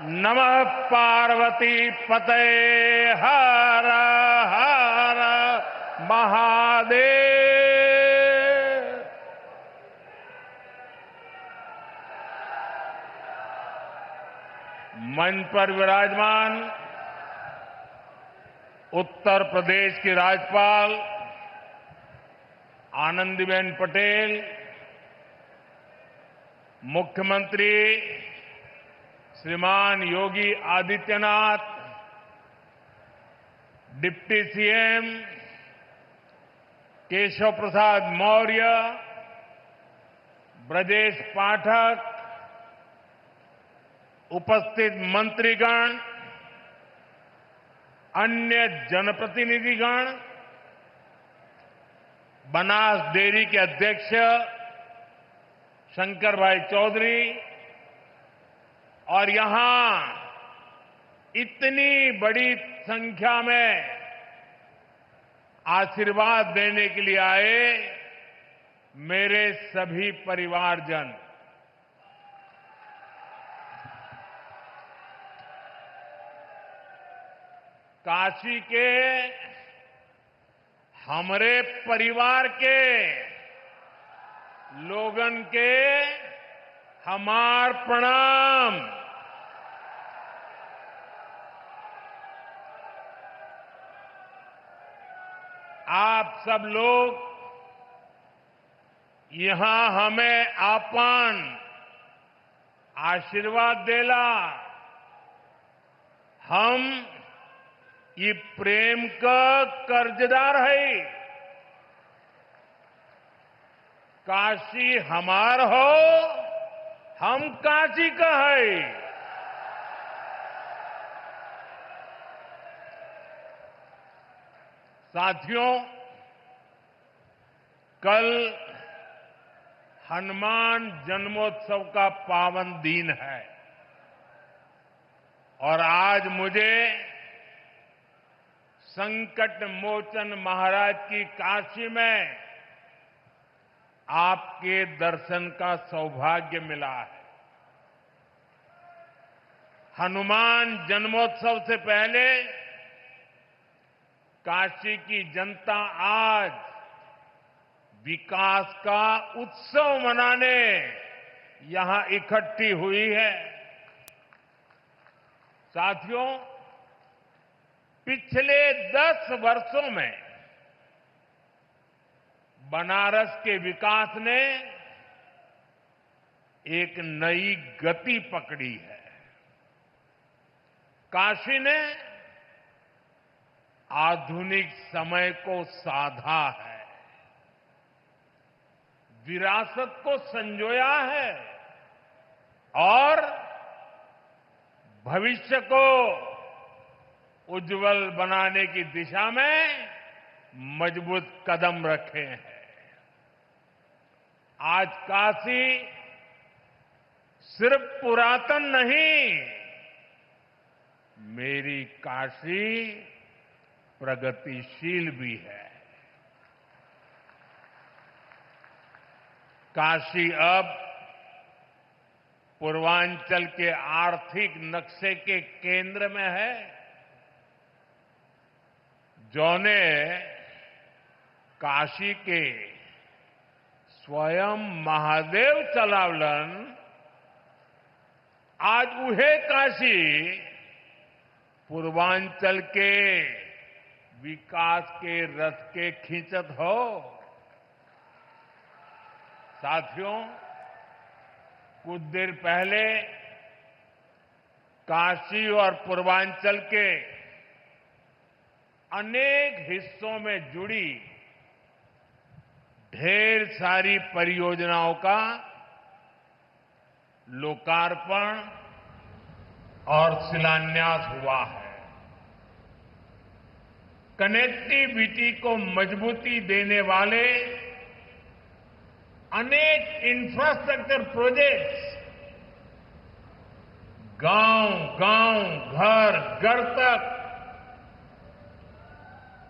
नमः पार्वती पते हर हर महादेव। मंच पर विराजमान उत्तर प्रदेश की राज्यपाल आनंदीबेन पटेल, मुख्यमंत्री श्रीमान योगी आदित्यनाथ, डिप्टी सीएम केशव प्रसाद मौर्य, ब्रजेश पाठक, उपस्थित मंत्रीगण, अन्य जनप्रतिनिधिगण, बनास डेयरी के अध्यक्ष शंकर भाई चौधरी और यहां इतनी बड़ी संख्या में आशीर्वाद देने के लिए आए मेरे सभी परिवारजन, काशी के हमारे परिवार के लोगन के हमार प्रणाम। आप सब लोग यहां हमें आपन आशीर्वाद देला, हम ये प्रेम का कर्जदार है। काशी हमार हो, हम काशी का है। साथियों, कल हनुमान जन्मोत्सव का पावन दिन है और आज मुझे संकट मोचन महाराज की काशी में आपके दर्शन का सौभाग्य मिला है। हनुमान जन्मोत्सव से पहले काशी की जनता आज विकास का उत्सव मनाने यहां इकट्ठी हुई है। साथियों, पिछले 10 वर्षों में बनारस के विकास ने एक नई गति पकड़ी है। काशी ने आधुनिक समय को साधा है, विरासत को संजोया है और भविष्य को उज्जवल बनाने की दिशा में मजबूत कदम रखे हैं। आज काशी सिर्फ पुरातन नहीं, मेरी काशी प्रगतिशील भी है। काशी अब पूर्वांचल के आर्थिक नक्शे के केंद्र में है, जौने काशी के स्वयं महादेव चलावलन। आज उहे काशी पूर्वांचल के विकास के रथ के खींचत हो। साथियों, कुछ देर पहले काशी और पूर्वांचल के अनेक हिस्सों में जुड़ी ढेर सारी परियोजनाओं का लोकार्पण और शिलान्यास हुआ है। कनेक्टिविटी को मजबूती देने वाले अनेक इंफ्रास्ट्रक्चर प्रोजेक्ट्स गांव-गांव, घर-घर तक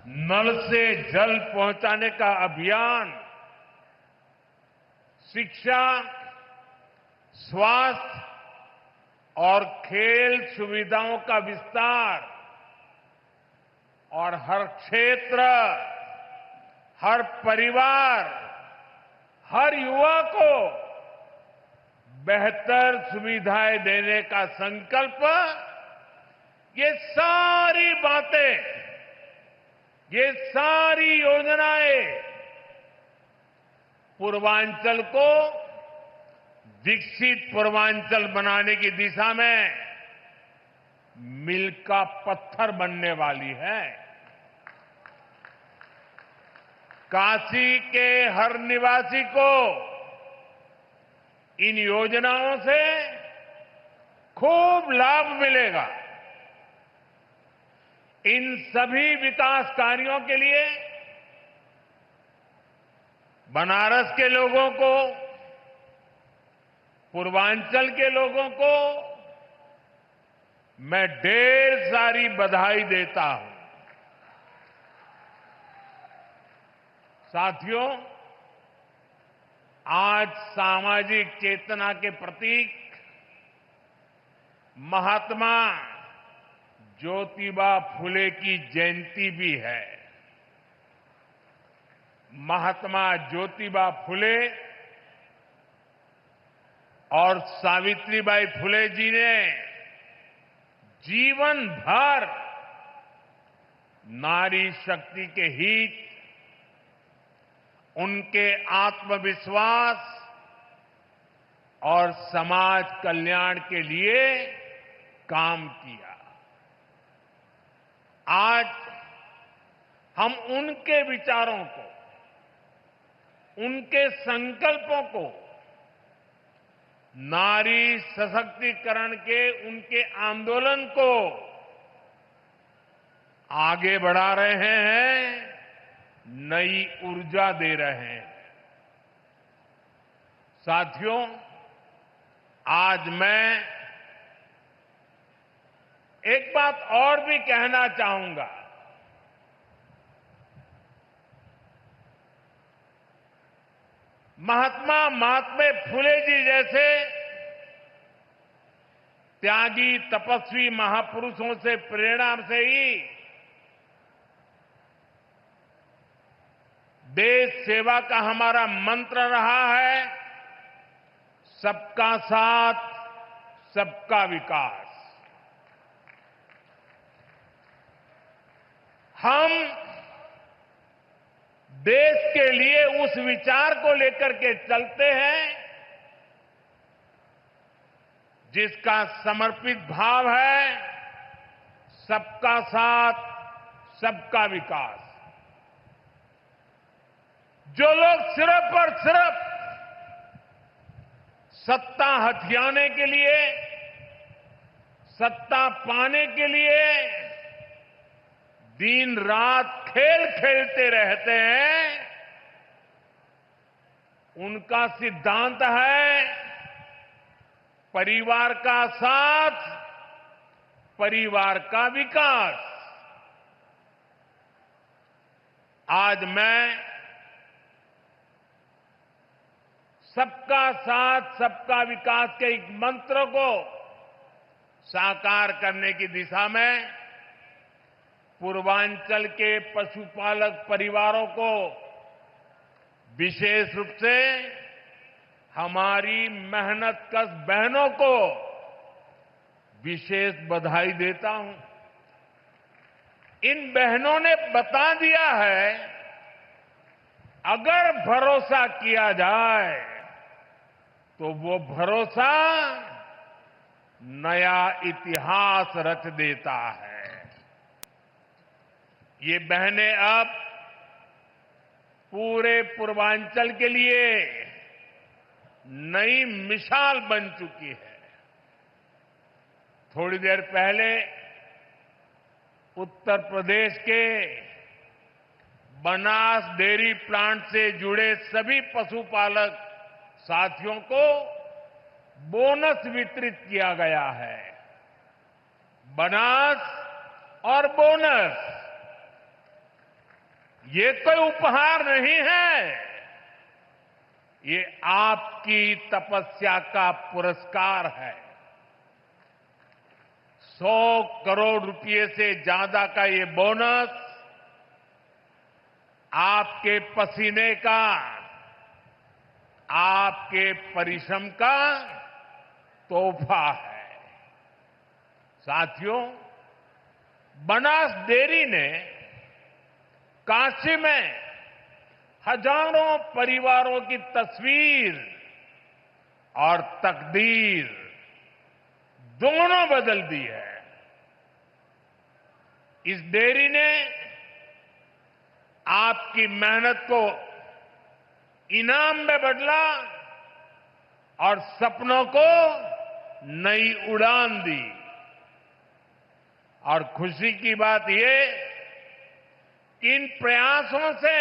नल से जल पहुंचाने का अभियान, शिक्षा, स्वास्थ्य, और खेल सुविधाओं का विस्तार और हर क्षेत्र, हर परिवार, हर युवा को बेहतर सुविधाएं देने का संकल्प, ये सारी बातें, ये सारी योजनाएं पूर्वांचल को विकसित पूर्वांचल बनाने की दिशा में मील का पत्थर बनने वाली है। काशी के हर निवासी को इन योजनाओं से खूब लाभ मिलेगा। इन सभी विकास कार्यों के लिए बनारस के लोगों को, पूर्वांचल के लोगों को मैं ढेर सारी बधाई देता हूं। साथियों, आज सामाजिक चेतना के प्रतीक महात्मा ज्योतिबा फुले की जयंती भी है। महात्मा ज्योतिबा फुले और सावित्रीबाई फुले जी ने जीवन भर नारी शक्ति के हित, उनके आत्मविश्वास और समाज कल्याण के लिए काम किया। आज हम उनके विचारों को, उनके संकल्पों को, नारी सशक्तिकरण के उनके आंदोलन को आगे बढ़ा रहे हैं, नई ऊर्जा दे रहे हैं। साथियों, आज मैं एक बात और भी कहना चाहूंगा। महात्मा फुले जी जैसे त्यागी तपस्वी महापुरुषों से प्रेरणा से ही देश सेवा का हमारा मंत्र रहा है, सबका साथ, सबका विकास। हम देश के लिए उस विचार को लेकर के चलते हैं जिसका समर्पित भाव है सबका साथ, सबका विकास। जो लोग सिर्फ और सिर्फ सत्ता हथियाने के लिए, सत्ता पाने के लिए दिन रात खेल खेलते रहते हैं, उनका सिद्धांत है परिवार का साथ, परिवार का विकास। आज मैं सबका साथ, सबका विकास के एक मंत्र को साकार करने की दिशा में पूर्वांचल के पशुपालक परिवारों को, विशेष रूप से हमारी मेहनतकश बहनों को विशेष बधाई देता हूं। इन बहनों ने बता दिया है, अगर भरोसा किया जाए तो वो भरोसा नया इतिहास रच देता है। ये बहनें अब पूरे पूर्वांचल के लिए नई मिसाल बन चुकी है। थोड़ी देर पहले उत्तर प्रदेश के बनास डेयरी प्लांट से जुड़े सभी पशुपालक साथियों को बोनस वितरित किया गया है। बनास और बोनस ये कोई उपहार नहीं है, ये आपकी तपस्या का पुरस्कार है। 100 करोड़ रुपए से ज्यादा का ये बोनस आपके पसीने का, आपके परिश्रम का तोहफा है। साथियों, बनास डेयरी ने काशी में हजारों परिवारों की तस्वीर और तकदीर दोनों बदल दी है। इस डेयरी ने आपकी मेहनत को इनाम में बदला और सपनों को नई उड़ान दी। और खुशी की बात ये कि इन प्रयासों से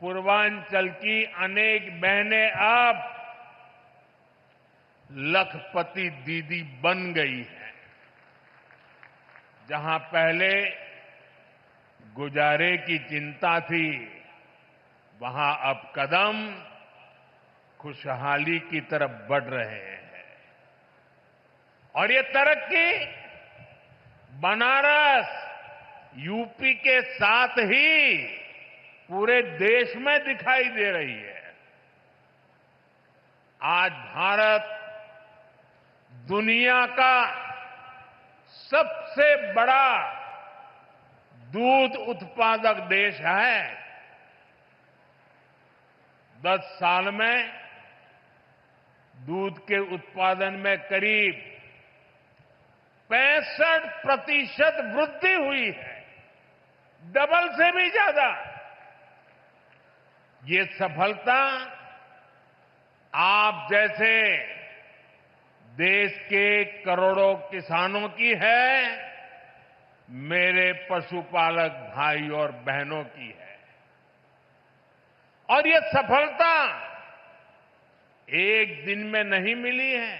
पूर्वांचल की अनेक बहनें अब लखपति दीदी बन गई हैं। जहां पहले गुजारे की चिंता थी, वहां अब कदम खुशहाली की तरफ बढ़ रहे हैं। और ये तरक्की बनारस, यूपी के साथ ही पूरे देश में दिखाई दे रही है। आज भारत दुनिया का सबसे बड़ा दूध उत्पादक देश है। 10 साल में दूध के उत्पादन में करीब 65% वृद्धि हुई है, डबल से भी ज्यादा। ये सफलता आप जैसे देश के करोड़ों किसानों की है, मेरे पशुपालक भाई और बहनों की है। और ये सफलता एक दिन में नहीं मिली है।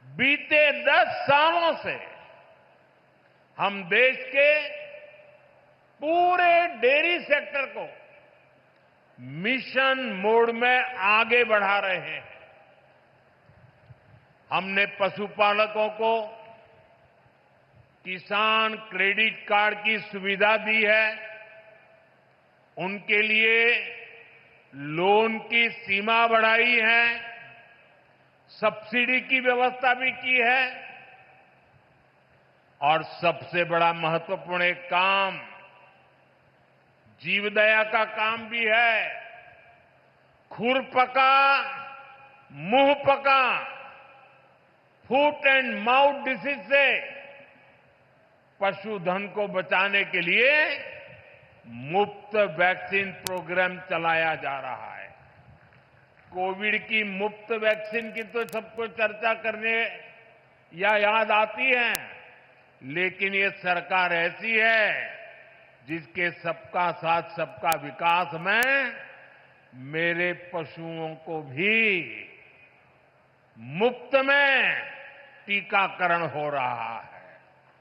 बीते 10 सालों से हम देश के पूरे डेयरी सेक्टर को मिशन मोड में आगे बढ़ा रहे हैं। हमने पशुपालकों को किसान क्रेडिट कार्ड की सुविधा दी है। उनके लिए लोन की सीमा बढ़ाई है, सब्सिडी की व्यवस्था भी की है। और सबसे बड़ा महत्वपूर्ण एक काम जीवदया का काम भी है। खुरपका मुंहपका फूट एंड माउथ डिसीज से पशुधन को बचाने के लिए मुफ्त वैक्सीन प्रोग्राम चलाया जा रहा है। कोविड की मुफ्त वैक्सीन की तो सबको चर्चा करने या याद आती है, लेकिन ये सरकार ऐसी है जिसके सबका साथ सबका विकास में मेरे पशुओं को भी मुफ्त में टीकाकरण हो रहा है।